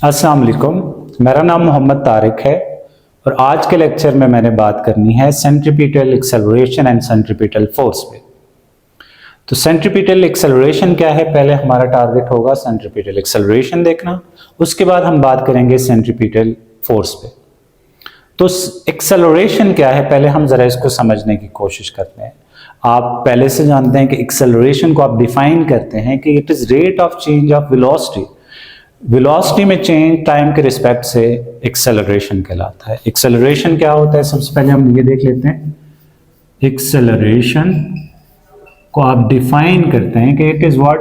अस्सलाम वालेकुम, मेरा नाम मोहम्मद तारिक है और आज के लेक्चर में मैंने बात करनी है centripetal acceleration and centripetal force पे। तो सेंट्रीपिटल एक्सेलरेशन क्या है, पहले हमारा टारगेट होगा सेंट्रीपिटल एक्सेलरेशन देखना, उसके बाद हम बात करेंगे सेंट्रीपिटल फोर्स पे। तो एक्सेलरेशन क्या है, पहले हम जरा इसको समझने की कोशिश करते हैं। आप पहले से जानते हैं कि एक्सेलरेशन को आप डिफाइन करते हैं कि it is rate of change of velocity. Velocity में चेंज टाइम के रिस्पेक्ट से एक्सेलरेशन कहलाता है। एक्सेलरेशन क्या होता है, सबसे पहले हम ये देख लेते हैं। एक्सेलरेशन को आप डिफाइन करते हैं कि it is what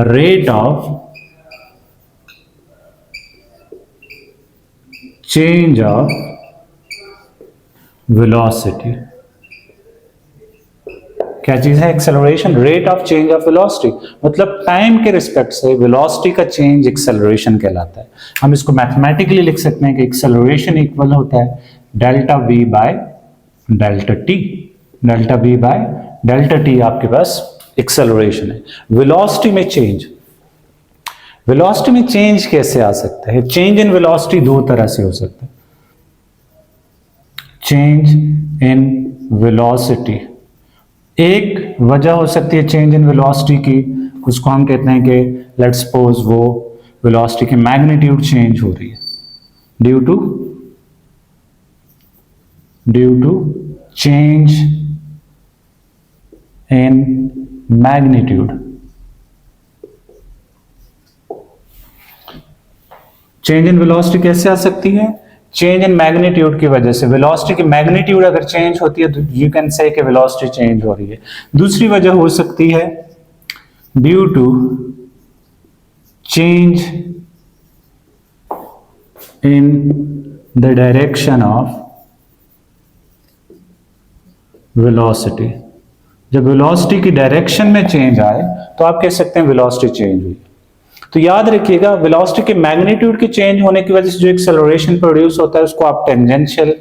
rate of change of velocity. क्या चीज है acceleration? Rate of change of velocity, मतलब टाइम के रिस्पेक्ट से वेलोसिटी का चेंज एक्सेलरेशन कहलाता है। हम इसको मैथमेटिकली लिख सकते हैं कि एक्सेलरेशन इक्वल होता है delta we by delta T. Delta we by delta T आपके पास एक्सेलरेशन है। वेलोसिटी में चेंज, वेलोसिटी में चेंज कैसे आ सकता है? चेंज इन वेलोसिटी दो तरह से हो सकता है। चेंज इन वेलोसिटी, एक वजह हो सकती है चेंज इन वेलोसिटी की, उसको हम कहते हैं कि लेट्स सपोज वो वेलोसिटी की मैग्नीट्यूड चेंज हो रही है due to change in magnitude. Change in velocity कैसे आ सकती है? चेंज इन मैग्नीट्यूड की वजह से। वेलोसिटी की मैग्नीट्यूड अगर चेंज होती है तो यू कैन से कि वेलोसिटी चेंज हो रही है। दूसरी वजह हो सकती है due to change in the direction of velocity. जब वेलोसिटी की डायरेक्शन में चेंज आए तो आप कह सकते हैं वेलोसिटी चेंज हुई। तो याद रखिएगा, वेलोसिटी के मैग्नीट्यूड के चेंज होने की वजह से जो एक्सेलरेशन प्रोड्यूस होता है उसको आप टेंजेंशियल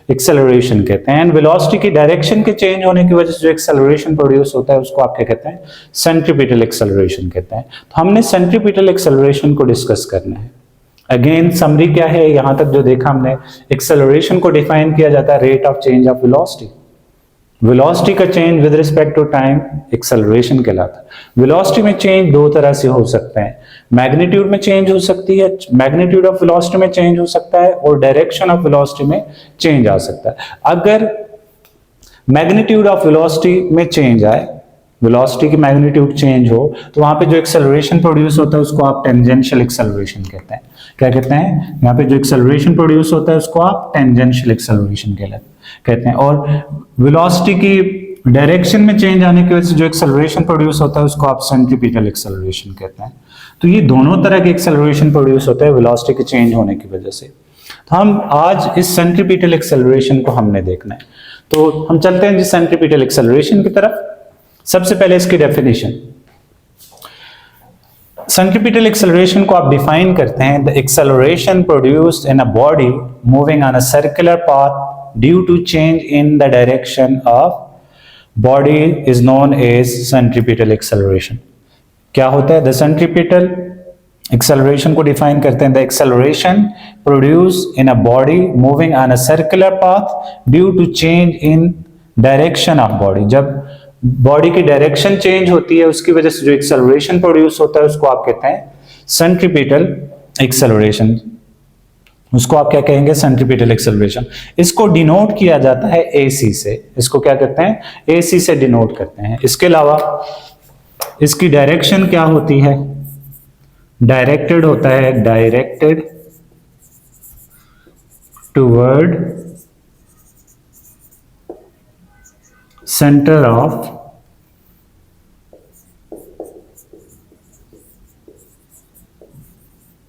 एक्सेलरेशन कहते हैं। एंड वेलोसिटी की डायरेक्शन के चेंज होने की वजह से जो एक्सेलरेशन प्रोड्यूस होता है उसको आप क्या कहते हैं? सेंट्रीपिटल एक्सेलरेशन कहते हैं। तो हमने सेंट्रीपिटल एक्सेलरेशन को डिस्कस करना है। अगेन समरी क्या है, यहां तक जो देखा हमने, एक्सेलरेशन को डिफाइन किया जाता है rate of change of velocity. Velocity का change with respect to time acceleration कहलाता है। वेलोसिटी में चेंज दो तरह से हो सकते हैं, मैग्नीट्यूड में चेंज हो सकती है, मैग्नीट्यूड ऑफ वेलोसिटी में चेंज हो सकता है, और डायरेक्शन ऑफ वेलोसिटी में चेंज आ सकता है। अगर मैग्नीट्यूड ऑफ वेलोसिटी में चेंज आए, वेलोसिटी की मैग्नीट्यूड चेंज हो, तो वहां पे जो एक्सेलरेशन प्रोड्यूस होता है उसको आप टेंजेंशियल एक्सेलरेशन कहते हैं। क्या कहते हैं? यहाँ पे जो एक्सेलरेशन प्रोड्यूस होता है उसको आप टेंजेंशियल एक्सेलरेशन कहते हैं। और वेलोसिटी की डायरेक्शन में चेंज आने की वजह से जो एक्सेलरेशन प्रोड्यूस होता है उसको आप सेंट्रीपिटल एक्सेलरेशन कहते हैं। तो ये दोनों तरह के एक्सेलरेशन प्रोड्यूस होता है वेलोसिटी के चेंज होने की वजह से। तो हम आज इस सेंट्रीपिटल एक्सेलरेशन को हमने देखना है। तो हम चलते हैं जिस सेंट्रीपिटल एक्सेलरेशन की तरफ। सबसे पहले इसकी डेफिनेशन। सेंट्रीपिटल एक्सेलरेशन को आप डिफाइन करते हैं, the acceleration produced in a body moving on a circular path due to change in the direction of body is known as centripetal acceleration. क्या होता है? द सेंट्रीपिटल एक्सेलरेशन को define करते हैं, the acceleration produced in a body moving on a circular path due to change in direction of body. जब body की direction change होती है उसकी वजह से जो एक्सेलरेशन प्रोड्यूस होता है उसको आप कहते हैं सेंट्रीपिटल एक्सेलरेशन। उसको आप क्या कहेंगे? Centripetal acceleration. इसको डिनोट किया जाता है AC से। इसको क्या करते हैं? AC से डिनोट करते हैं। इसके अलावा इसकी डायरेक्शन क्या होती है? डायरेक्टेड होता है, directed toward center of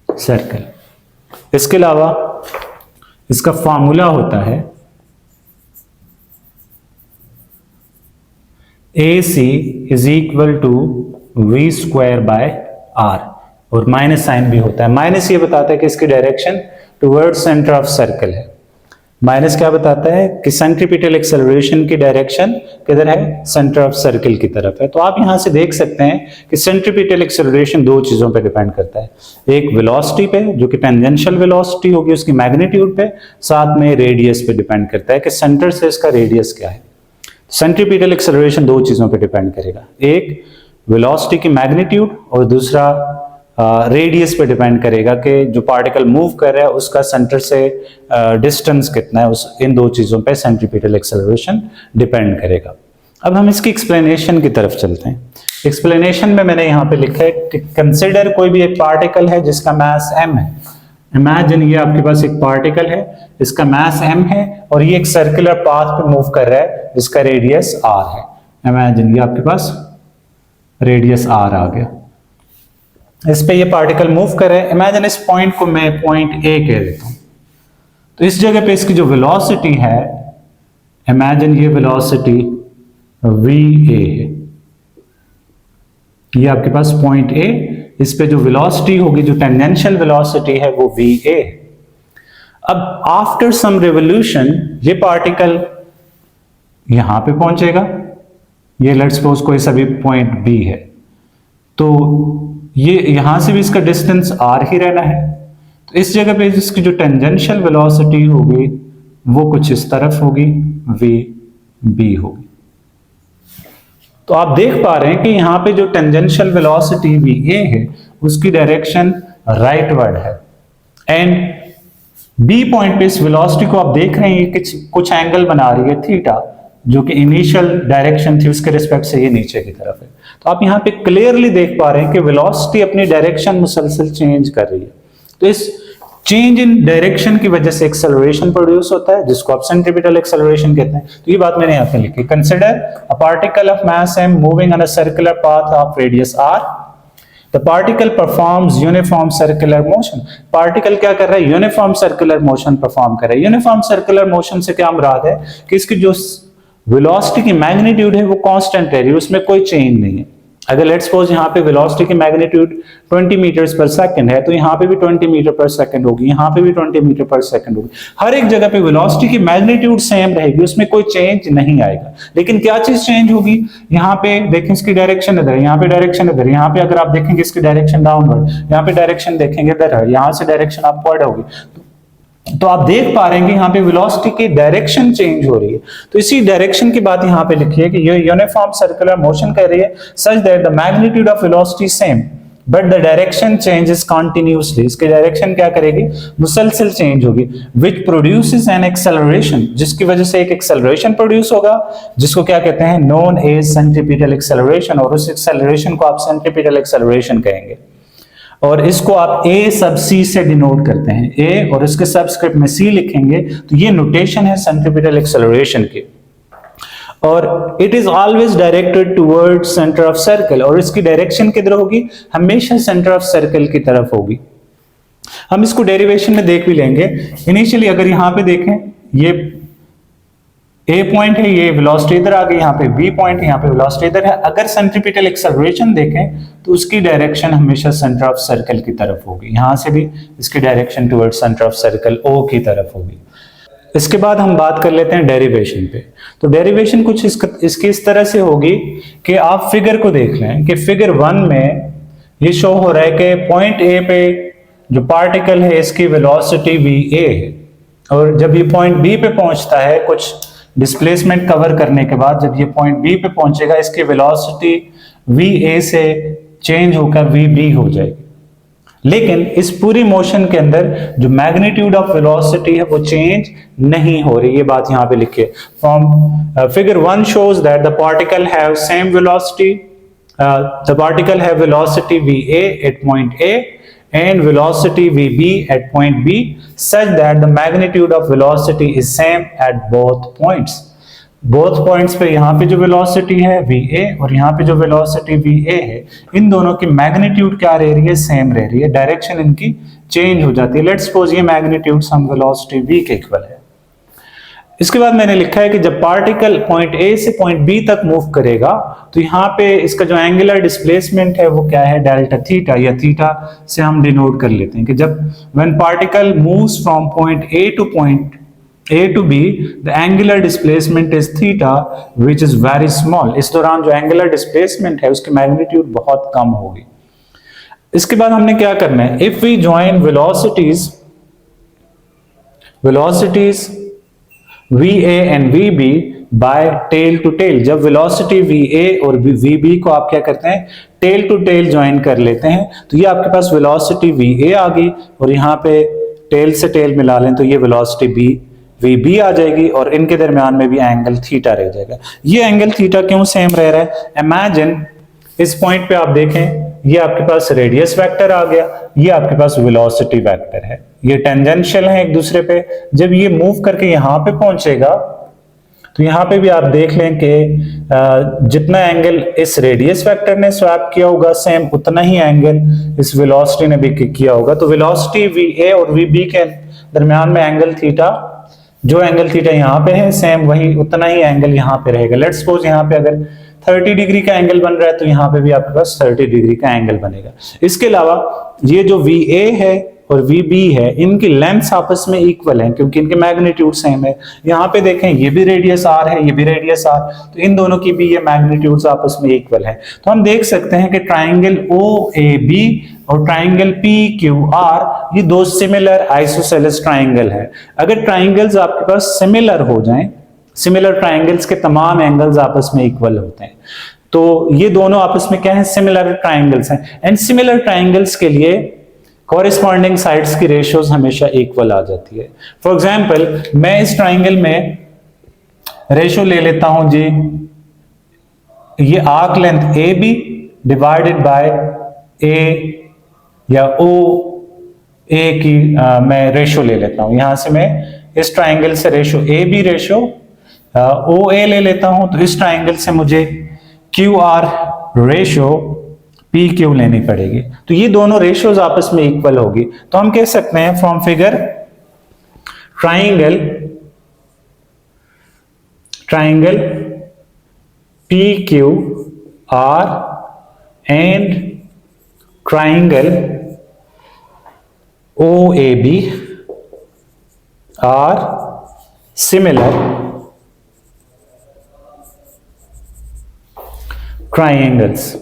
circle. इसके अलावा इसका फॉर्मूला होता है AC is equal to V square by R, और माइनस साइन भी होता है। माइनस ये बताता है कि इसकी direction toward center of circle है। माइनस क्या बताता है कि सेंट्रीपिटल एक्सेलरेशन की डायरेक्शन किधर है, सेंटर ऑफ सर्किल की तरफ है। तो आप यहां से देख सकते हैं कि सेंट्रीपिटल एक्सेलरेशन दो चीजों पे डिपेंड करता है, एक वेलोसिटी पे जो कि टेंजेंशियल वेलोसिटी होगी उसकी मैग्नीट्यूड पे, साथ में रेडियस पे डिपेंड करता है कि सेंटर से इसका रेडियस क्या है। सेंट्रीपिटल एक्सेलरेशन दो चीजों पे डिपेंड करेगा, एक वेलोसिटी की मैग्नीट्यूड और दूसरा रेडियस पे डिपेंड करेगा कि जो पार्टिकल मूव कर रहा है उसका सेंटर से डिस्टेंस कितना है, उस इन दो चीजों पे सेंट्रीपिटल एक्सेलरेशन डिपेंड करेगा। अब हम इसकी एक्सप्लेनेशन की तरफ चलते हैं। एक्सप्लेनेशन में मैंने यहाँ पे लिखा है कि कंसिडर कोई भी एक पार्टिकल है जिसका मास m है। इमेजिन ये आपके पास एक पार्टिकल है, इसका मास m है और ये एक सर्कुलर पाथ पे मूव कर रहा है जिसका रेडियस r है। इमेजिन ये आपके पास रेडियस r आ गया, इस पे ये पार्टिकल मूव कर रहा है। इमेजिन इस पॉइंट को मैं पॉइंट A कह देता हूं, तो इस जगह पे इसकी जो वेलोसिटी है, इमेजिन ये वेलोसिटी VA है, ये आपके पास पॉइंट A, इस पे जो वेलोसिटी होगी, जो टेंजेंशियल वेलोसिटी है वो VA। अब आफ्टर सम रिवोल्यूशन ये पार्टिकल यहां पे पहुंचेगा, ये लेट्स सपोज कोई सभी पॉइंट B है, तो ये यहां से भी इसका डिस्टेंस r ही रहना है। तो इस जगह पे इसकी जो टेंजेंशियल वेलोसिटी होगी वो कुछ इस तरफ होगी, VB होगी। तो आप देख पा रहे हैं कि यहां पे जो टेंजेंशियल वेलोसिटी VA है उसकी डायरेक्शन राइटवर्ड है, एंड B पॉइंट पे इस वेलोसिटी को आप देख रहे हैं कि कुछ एंगल बना रही है थीटा, जो कि इनिशियल डायरेक्शन थी उसके रिस्पेक्ट से ये नीचे की तरफ है। तो आप यहाँ पे क्लियरली देख पा रहे हैं कि वेलोसिटी अपनी डायरेक्शन मुसलसल चेंज कर रही है। तो इस चेंज इन डायरेक्शन की वजह से एक्सेलरेशन प्रोड्यूस होता है जिसको आप सेंट्रीपिटल एक्सेलरेशन कहते हैं। तो ये बात मैंने यहाँ पे लिखी, consider a particle of mass m moving on a circular path of radius r, the particle performs uniform circular motion. Particle क्या कर रहा है, यूनिफॉर्म सर्कुलर मोशन परफॉर्म कर रहा है। यूनिफॉर्म सर्कुलर मोशन से क्या मुराद है कि इसकी जो वेलोसिटी की मैग्नीट्यूड है वो कांस्टेंट रह रही है, उसमें कोई चेंज नहीं है। अगर लेट्स सपोज यहाँ पे वेलोसिटी की मैग्नीट्यूड 20 मीटर्स पर सेकंड है तो यहाँ पे भी 20 मीटर पर सेकंड होगी, यहाँ पे भी 20 मीटर पर सेकंड होगी। हर एक जगह पे वेलोसिटी की मैग्नीट्यूड सेम रहेगी, उसमें कोई चेंज नहीं आएगा। लेकिन क्या चीज चेंज होगी, यहाँ पे देखें इसकी डायरेक्शन इधर, यहाँ पे डायरेक्शन इधर, यहाँ पे अगर आप देखेंगे इसकी डायरेक्शन डाउनवर्ड, यहाँ पे डायरेक्शन देखेंगे इधर है, यहाँ से डायरेक्शन अपवर्ड होगी। तो आप देख पा रहे हैं कि यहाँ पे वेलोसिटी की डायरेक्शन चेंज हो रही है। तो इसी डायरेक्शन की बात यहाँ पे लिखी है कि ये यूनिफॉर्म सर्कुलर मोशन कर रही है such that the magnitude of velocity same but the direction changes continuously. इसकी डायरेक्शन क्या करेगी, मुसलसल चेंज होगी, विच प्रोड्यूसेस एन एक्सेलरेशन, जिसकी वजह से एक एक्सेलरेशन प्रोड्यूस होगा जिसको क्या कहते हैं, नोन एज सेंट्रीपिटल एक्सेलरेशन, और उस एक्सेलरेशन को आप सेंट्रीपिटल एक्सेलरेशन कहेंगे। और इसको आप A सब C से डिनोट करते हैं, A और इसके सबस्क्रिप्ट में C लिखेंगे, तो ये नोटेशन है सेंट्रीपिटल एक्सेलरेशन की। और it is always directed toward center of circle, और इसकी डायरेक्शन किधर होगी, हमेशा सेंटर ऑफ सर्कल की तरफ होगी। हम इसको डेरिवेशन में देख भी लेंगे। इनिशियली अगर यहाँ पे देखें, ये A पॉइंट है, ये वेलोसिटी इधर आ गई, यहाँ पे B पॉइंट है, यहाँ पे वेलोसिटी इधर है। अगर सेंट्रीपिटल एक्सेलरेशन देखें तो उसकी डायरेक्शन हमेशा सेंटर ऑफ सर्कल की तरफ होगी, यहाँ से भी इसकी direction toward center of circle O की तरफ होगी। इसके बाद हम बात कर लेते हैं डेरिवेशन पे। तो डेरिवेशन कुछ इसकी इस तरह से होगी कि आप फिगर को देख लें कि फिगर 1 में ये शो हो रहा है कि पॉइंट A पे जो पार्टिकल है इसकी वेलोसिटी VA है, और जब ये पॉइंट B पे पहुंचता है कुछ डिस्प्लेसमेंट कवर करने के बाद, जब ये पॉइंट B पे पहुंचेगा इसकी वेलोसिटी VA से चेंज होकर VB हो जाएगी। लेकिन इस पूरी मोशन के अंदर जो मैग्नीट्यूड ऑफ वेलोसिटी है वो चेंज नहीं हो रही, ये बात यहाँ पे लिखी है। From figure 1 shows that the particle have same velocity, the particle have velocity VA at point A and velocity VB at point B such that the magnitude of velocity is same at both points. Both points पे यहाँ पे जो velocity है VA और यहाँ पे जो velocity VA है, इन दोनों की मैग्नीट्यूड क्या रह रही है, सेम रह रही है, डायरेक्शन इनकी चेंज हो जाती है। लेट्स सपोज ये मैग्नीट्यूड सम वेलोसिटी V के इक्वल है। इसके बाद मैंने लिखा है कि जब पार्टिकल पॉइंट A से पॉइंट B तक मूव करेगा तो यहाँ पे इसका जो एंगुलर डिस्प्लेसमेंट है वो क्या है, डेल्टा थीटा, या थीटा से हम डिनोट कर लेते हैं कि जब when particle moves from point A two point A to B, the angular displacement is theta, which is very small. इस दौरान जो angular displacement है उसकी magnitude बहुत कम होगी। इसके बाद हमने क्या करना है, if we join velocities VA and VB by tail to tail, जब velocity VA और VB को आप क्या करते हैं, tail to tail join कर लेते हैं, तो ये आपके पास velocity VA आ गई और यहाँ पे tail से tail मिला लें तो ये velocity VB आ जाएगी और इनके दरमियान में भी एंगल थीटा रह जाएगा। ये एंगल थीटा क्यों सेम रह रहा है, इमेजिन इस पॉइंट पे आप देखें, ये आपके पास रेडियस वेक्टर आ गया, ये आपके पास वेलोसिटी वेक्टर है, ये टेंजेंशियल है एक दूसरे पे। जब ये मूव करके यहां पे पहुंचेगा तो यहां पे भी आप देख लें कि जितना एंगल इस रेडियस वेक्टर ने स्वैप किया होगा सेम उतना ही एंगल इस वेलोसिटी ने भी किया होगा। तो वेलोसिटी VA और VB के दरमियान में एंगल थीटा, जो एंगल थीटा यहाँ पे है सेम वही उतना ही एंगल यहाँ पे रहेगा। लेट्स सपोज यहाँ पे अगर 30 डिग्री का एंगल बन रहा है तो यहाँ पे भी आपके पास 30 डिग्री का एंगल बनेगा। इसके अलावा ये जो VA है और VB है इनकी लेंथ्स आपस में इक्वल हैं क्योंकि इनके मैग्नीट्यूड सेम है। यहाँ पे देखें ये भी रेडियस R है, ये भी रेडियस R, तो इन दोनों की भी ये मैग्नीट्यूड्स आपस में इक्वल है। तो हम देख सकते हैं कि ट्राइंगल OAB और ट्राइंगल PQR ये दो सिमिलर आइसोसेलेस ट्राइंगल है। अगर ट्राइंगल्स आपके पास सिमिलर हो जाएं, सिमिलर ट्राइंगल्स के तमाम एंगल्स आपस में इक्वल होते हैं, तो ये दोनों आपस में क्या है, सिमिलर ट्राइंगल्स हैं। एंड सिमिलर ट्राइंगल्स के लिए कॉरेस्पॉन्डिंग साइड्स की रेशियोज हमेशा इक्वल आ जाती है। फॉर एग्जाम्पल मैं इस ट्राइंगल में रेशियो ले लेता हूं जी, ये arc length AB divided by A या OA की मैं रेशियो ले लेता हूं। यहां से मैं इस ट्राइंगल से रेशियो AB रेशियो OA ले लेता हूं, तो इस ट्राइंगल से मुझे QR रेशियो PQ लेनी पड़ेगी। तो ये दोनों रेशियोज आपस में इक्वल होगी। तो हम कह सकते हैं from figure triangle PQR and triangle OAB are similar triangles.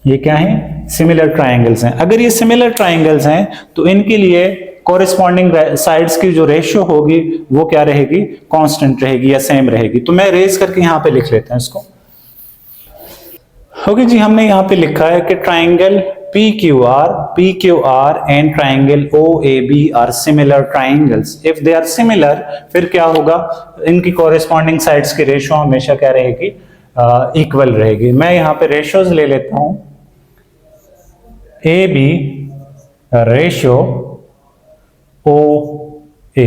ये क्या है, सिमिलर ट्राइंगल्स हैं। अगर ये सिमिलर ट्राइंगल्स हैं तो इनके लिए कॉरेस्पॉन्डिंग साइड्स की जो रेशियो होगी वो क्या रहेगी, कांस्टेंट रहेगी या सेम रहेगी। तो मैं रेज करके यहां पे लिख लेते हैं इसको। ओके जी, हमने यहां पे लिखा है कि triangle PQR and triangle OAB are similar triangles. If they are similar फिर क्या होगा, इनकी कॉरेस्पॉन्डिंग साइड्स की रेशियो हमेशा क्या रहेगी, इक्वल रहेगी। मैं यहां पे रेशियोज ले लेता हूं, AB रेशियो OA,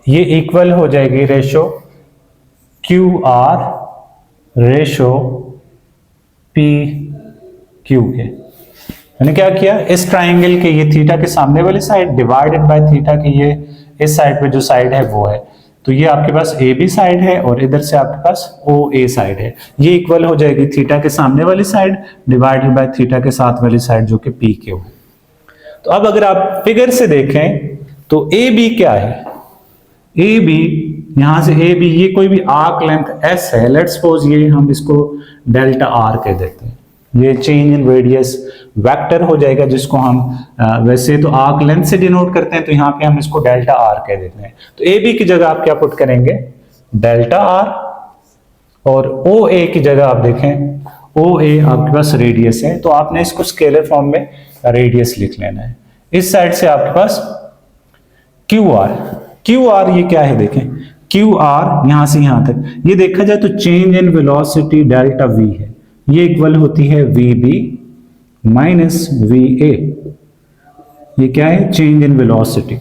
ये इक्वल हो जाएगी रेशियो QR रेशियो PQ के। मैंने क्या किया, इस ट्राइंगल के ये थीटा के सामने वाली साइड डिवाइडेड बाय थीटा की ये इस साइड पे जो साइड है वो है, तो ये आपके पास AB साइड है और इधर से आपके पास OA साइड है। ये इक्वल हो जाएगी थीटा के सामने वाली साइड डिवाइडेड बाय थीटा के साथ वाली साइड जो कि PQ है। तो अब अगर आप फिगर से देखें तो AB क्या है, AB यहां से AB ये कोई भी आर्क लेंथ S है। लेट्स सपोज ये हम इसको डेल्टा R कह देते हैं, ये चेंज इन रेडियस वेक्टर हो जाएगा जिसको हम वैसे तो आर्क लेंथ से डिनोट करते हैं, तो यहाँ पे हम इसको डेल्टा R कह देते हैं। तो AB की जगह आप क्या पुट करेंगे, डेल्टा R, और OA की जगह आप देखें OA आपके पास रेडियस है, तो आपने इसको स्केलर फॉर्म में रेडियस लिख लेना है। इस साइड से आपके पास QR ये क्या है देखें, QR यहां से यहां तक ये देखा जाए तो change in velocity delta V है, ये इक्वल होती है VB माइनस VA। ये क्या है, change in velocity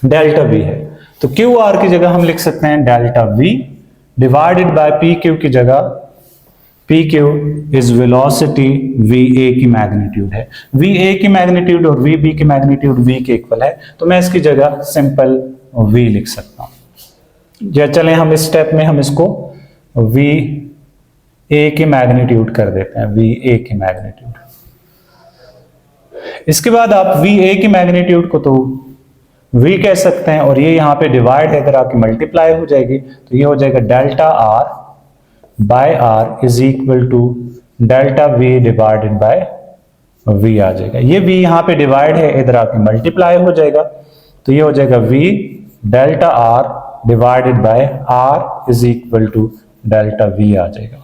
delta V है। तो QR की जगह हम लिख सकते हैं delta V divided bye PQ की जगह PQ इज वेलोसिटी VA की मैग्नीट्यूड है। VA की मैग्नीट्यूड और VB की मैग्नीट्यूड V के इक्वल है, तो मैं इसकी जगह सिंपल V लिख सकता हूं। या चलें हम इस स्टेप में हम इसको VA की मैग्नीट्यूड कर देते हैं, VA की मैग्नीट्यूड। इसके बाद आप VA की मैग्नीट्यूड को तो v कह सकते हैं, और ये यहाँ पे डिवाइड है, अगर आपकी मल्टीप्लाई हो जाएगी तो ये हो जाएगा delta r by r is equal to delta v divided by v आ जाएगा। ये v यहाँ पे डिवाइड है, इधर आपकी मल्टीप्लाई हो जाएगा, तो ये हो जाएगा v delta r divided by r is equal to delta v आ जाएगा।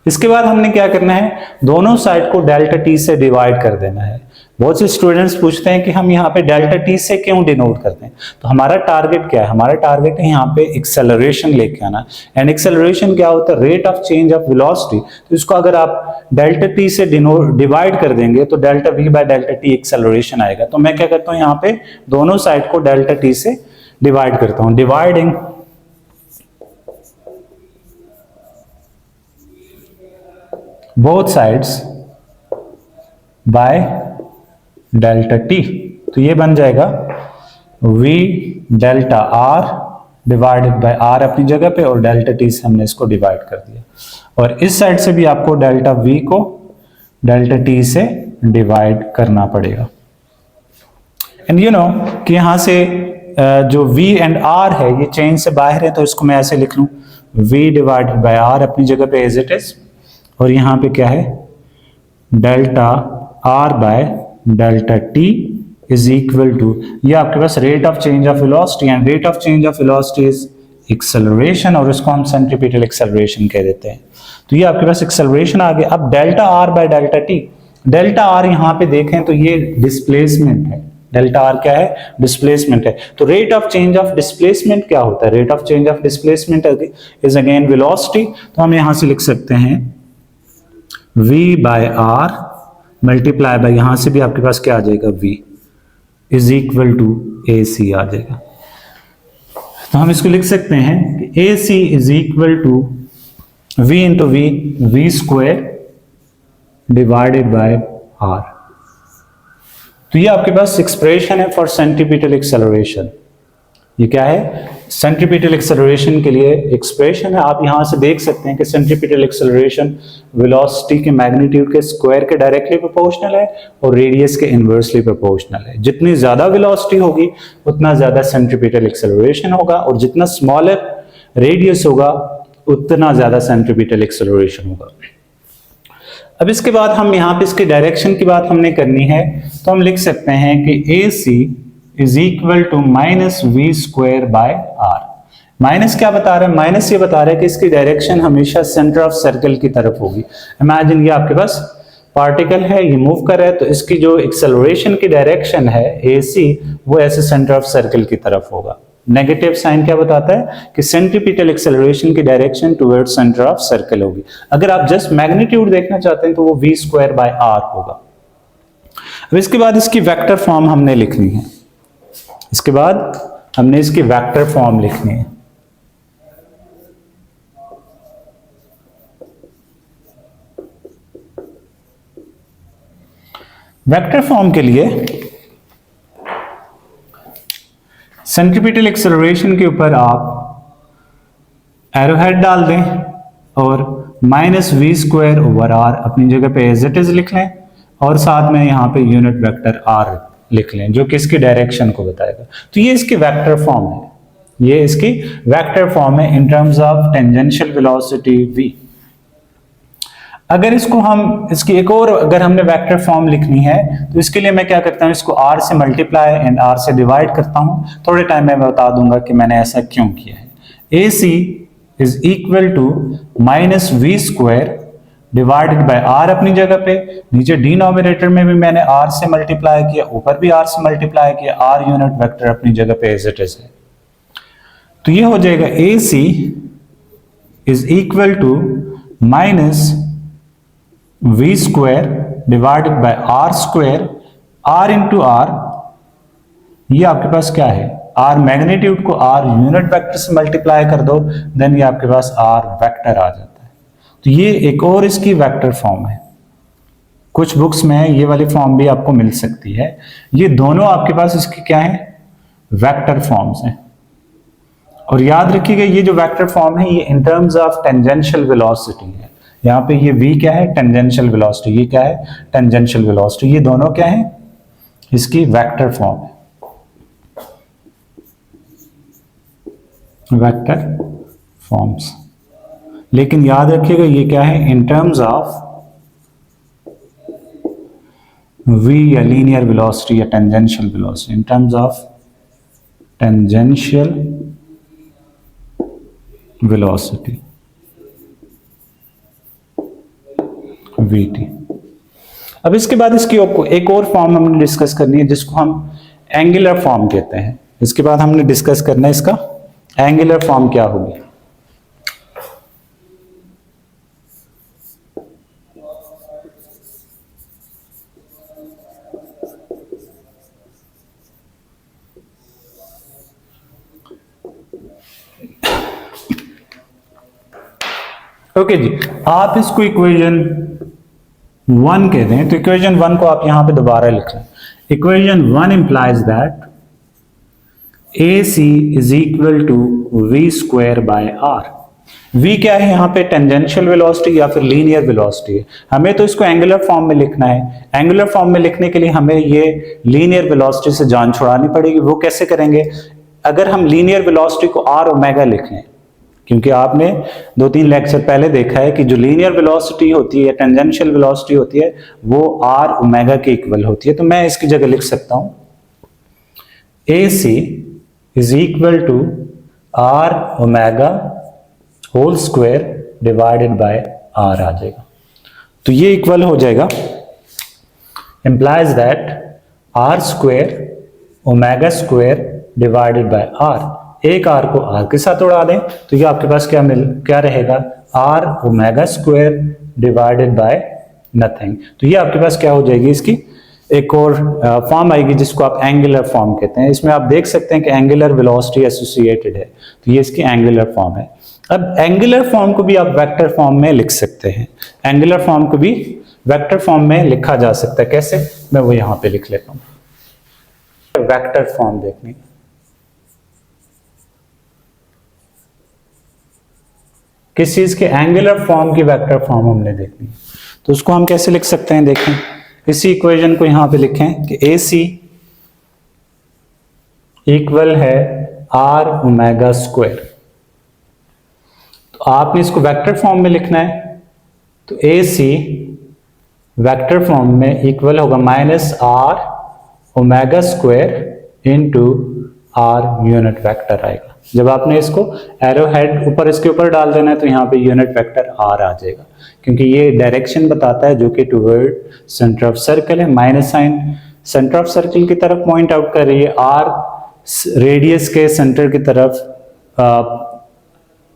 इसके बाद हमने क्या करना है, दोनों साइड को डेल्टा t से डिवाइड कर देना है। बहुत से स्टूडेंट्स पूछते हैं कि हम यहाँ पे डेल्टा t से क्यों डिनोट करते हैं, तो हमारा टारगेट क्या है, हमारा टारगेट है यहाँ पे एक्सेलरेशन लेके आना। एंड एक्सेलरेशन क्या होता है, rate of change of velocity. तो इसको अगर आप डेल्टा t से डिवाइड कर देंगे तो delta v bye delta t acceleration आएगा। तो मैं क्या करता हूँ, यहाँ पे दोनों साइड को डेल्टा t से डिवाइड करता हूँ, dividing both sides by delta t। तो ये बन जाएगा v delta r divided by r अपनी जगह पे, और डेल्टा t से हमने इसको डिवाइड कर दिया। और इस साइड से भी आपको डेल्टा v को डेल्टा t से डिवाइड करना पड़ेगा। एंड यू नो कि यहां से जो v एंड r है ये चेन से बाहर है, तो इसको मैं ऐसे लिख लूं v डिवाइडेड बाय r अपनी जगह पे एज इट इज, और यहाँ पे क्या है delta r by delta t is equal to, ये आपके पास rate of change of velocity, and rate of change of velocity is acceleration, और इसको हम सेंट्रीपिटल एक्सेलरेशन कह देते हैं। तो ये आपके पास एक्सेलरेशन आ गया। अब delta r by delta t, delta r यहाँ पे देखें तो ये डिस्प्लेसमेंट है, डेल्टा r क्या है, डिस्प्लेसमेंट है। तो rate of change of displacement क्या होता है, rate of change of displacement is again velocity. तो हम यहाँ से लिख सकते हैं v by r multiply by, यहां से भी आपके पास क्या आ जाएगा v is equal to ac आ जाएगा। तो हम इसको लिख सकते हैं कि ac is equal to v into v square divided by r। तो ये आपके पास एक्सप्रेशन है फॉर सेंट्रीपिटल एक्सेलरेशन। ये क्या है, सेंट्रीपिटल एक्सेलरेशन के लिए एक्सप्रेशन है। आप यहां से देख सकते हैं कि सेंट्रीपिटल एक्सेलरेशन वेलोसिटी के मैग्नीट्यूड के स्क्वायर के डायरेक्टली प्रोपोर्शनल है और रेडियस के इनवर्सली प्रोपोर्शनल है। जितनी ज्यादा वेलोसिटी होगी उतना ज्यादा सेंट्रीपिटल एक्सेलरेशन होगा, और जितना स्मॉलर रेडियस होगा उतना ज्यादा सेंट्रीपिटल एक्सेलरेशन होगा। अब इसके बाद हम यहाँ पे इसकी डायरेक्शन की बात हमने करनी है, तो हम लिख सकते हैं कि AC is equal to minus V square by R. Minus क्या बता रहा है, माइनस ये बता रहा है कि इसकी डायरेक्शन हमेशा सेंटर ऑफ सर्कल की तरफ होगी। इमेजिन ये आपके पास पार्टिकल है, ये मूव कर रहा है, तो इसकी जो एक्सेलरेशन की डायरेक्शन है AC वो ऐसे सेंटर ऑफ सर्कल की तरफ होगा। नेगेटिव साइन क्या बताता है कि सेंट्रीपिटल एक्सेलरेशन की direction towards centre of circle होगी। अगर आप जस्ट मैग्नीट्यूड देखना चाहते हैं तो वो v स्क्वायर बाय r होगा। अब इसके बाद इसकी वेक्टर फॉर्म हमने लिखनी है, इसके बाद हमने इसकी वेक्टर फॉर्म लिखनी है। वेक्टर फॉर्म के लिए सेंट्रीपिटल एक्सेलरेशन के ऊपर आप एरोहेड डाल दें और minus V square over R अपनी जगह पे एज इट इज लिख लें, और साथ में यहाँ पे यूनिट वेक्टर आर लिख लें जो कि इसकी डायरेक्शन को बताएगा। तो ये इसकी वेक्टर फॉर्म है, ये इसकी वेक्टर फॉर्म है in terms of tangential velocity v। अगर इसको हम इसकी एक और अगर हमने वेक्टर फॉर्म लिखनी है तो इसके लिए मैं क्या करता हूँ, इसको r से मल्टीप्लाई एंड r से डिवाइड करता हूँ। थोड़े टाइम में बता दूंगा कि मैंने ऐसा क्यों किया है। AC is equal to minus V square divided by r अपनी जगह पे, नीचे डिनोमिनेटर में भी मैंने r से मल्टीप्लाई किया, ऊपर भी r से मल्टीप्लाई किया, r यूनिट वेक्टर अपनी जगह पे एज इट इज है। तो ये हो जाएगा AC is equal to minus V square divided by r square, r into r, ये आपके पास क्या है, r मैग्नीट्यूड को r यूनिट वेक्टर से मल्टीप्लाई कर दो, देन ये आपके पास r वेक्टर आ जाता है। तो ये एक और इसकी वेक्टर फॉर्म है। कुछ बुक्स में ये वाली फॉर्म भी आपको मिल सकती है। ये दोनों आपके पास इसकी क्या है, वेक्टर फॉर्म्स हैं। और याद रखिएगा ये जो वेक्टर फॉर्म है ये in terms of tangential velocity है। यहाँ पे ये v क्या है, टेंजेंशियल वेलोसिटी, ये क्या है, टेंजेंशियल वेलोसिटी, ये दोनों क्या है, इसकी वेक्टर फॉर्म है। Vector forms. लेकिन याद रखिएगा ये क्या है, इन टर्म्स ऑफ v या लीनियर वेलोसिटी या tangential velocity, in terms of tangential velocity vt। अब इसके बाद इसकी एक और फॉर्म हमने डिस्कस करनी है जिसको हम एंगुलर फॉर्म कहते हैं। इसके बाद हमने डिस्कस करना है इसका एंगुलर फॉर्म क्या होगी। ओके जी, आप इसको इक्वेशन 1 कहते हैं, तो इक्वेशन 1 को आप यहां पे दोबारा लिख लें। Equation 1 implies that AC is equal to v square by r। v क्या है यहाँ पे, टेंजेंशियल वेलोसिटी या फिर लीनियर वेलोसिटी है। हमें तो इसको एंगुलर फॉर्म में लिखना है। एंगुलर फॉर्म में लिखने के लिए हमें ये लीनियर वेलोसिटी से जान छुड़ानी पड़ेगी। वो कैसे करेंगे, अगर हम लीनियर वेलोसिटी को r ओमेगा लिख लें, क्योंकि आपने 2-3 लेक्चर पहले देखा है कि जो लीनियर वेलोसिटी होती है, टेंजेंशियल वेलोसिटी होती है, वो r ओमेगा के इक्वल होती है। तो मैं इसकी जगह लिख सकता हूं AC is equal to r omega whole square divided by r आ जाएगा। तो ये इक्वल हो जाएगा, implies that r square omega square divided by r। एक r को r के साथ उड़ा दें तो ये आपके पास क्या रहेगा, r omega square divided bye nothing. तो ये आपके पास क्या हो जाएगी, इसकी एक और फॉर्म आएगी जिसको आप एंगुलर फॉर्म कहते हैं। इसमें आप देख सकते हैं कि एंगुलर वेलोसिटी एसोसिएटेड है, तो ये इसकी एंगुलर फॉर्म है। अब एंगुलर फॉर्म को भी आप वेक्टर फॉर्म में लिख सकते हैं। एंगुलर फॉर्म को भी वेक्टर फॉर्म में लिखा जा सकता है। कैसे, मैं वो यहां पे लिख लेता हूं। वेक्टर फॉर्म देखनी, किस चीज के, एंगुलर फॉर्म की वेक्टर फॉर्म हमने देखनी, तो उसको हम कैसे लिख सकते हैं, देखें। इसी इक्वेशन को यहां पे लिखें कि AC इक्वल है r ओमेगा स्क्वायर। तो आपने इसको वेक्टर फॉर्म में लिखना है, तो AC वेक्टर फॉर्म में इक्वल होगा minus r omega square into r unit vector आएगा। जब आपने इसको एरो हेड ऊपर इसके ऊपर डाल देना है तो यहाँ पे यूनिट वेक्टर r आ जाएगा, क्योंकि ये डायरेक्शन बताता है जो कि टुवर्ड सेंटर ऑफ सर्कल है। Minus sign center of circle की तरफ पॉइंट आउट कर रही है, r रेडियस के सेंटर की तरफ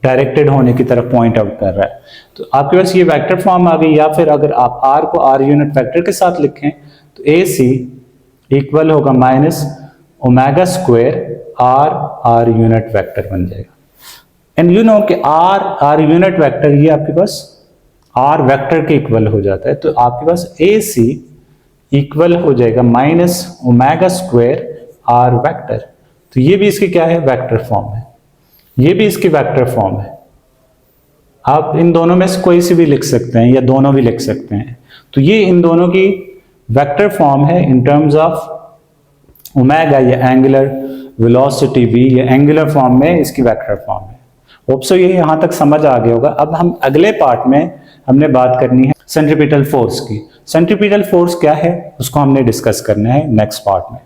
डायरेक्टेड होने की तरफ पॉइंट आउट कर रहा है। तो आपके पास ये वेक्टर फॉर्म आ गई। या फिर अगर आप r को r यूनिट वेक्टर के साथ लिखें तो AC इक्वल होगा minus omega square r unit vector बन जाएगा। एंड यू नो कि r यूनिट वेक्टर ये आपके पास r वेक्टर के इक्वल हो जाता है। तो आपके पास AC इक्वल हो जाएगा minus omega square r vector. तो ये भी इसकी क्या है, वेक्टर फॉर्म है। ये भी इसकी वेक्टर फॉर्म है। आप इन दोनों में से कोई सी भी लिख सकते हैं या दोनों भी लिख सकते हैं। तो ये इन दोनों की वेक्टर फॉर्म है इन टर्म्स ऑफ ओमेगा या एंगुलर वेलोसिटी v, या एंगुलर फॉर्म में इसकी वेक्टर फॉर्म है। होप सो ये यहां तक समझ आ गया होगा। अब हम अगले पार्ट में हमने बात करनी है सेंट्रीपिटल फोर्स की। सेंट्रीपिटल फोर्स क्या है उसको हमने डिस्कस करना है नेक्स्ट पार्ट में।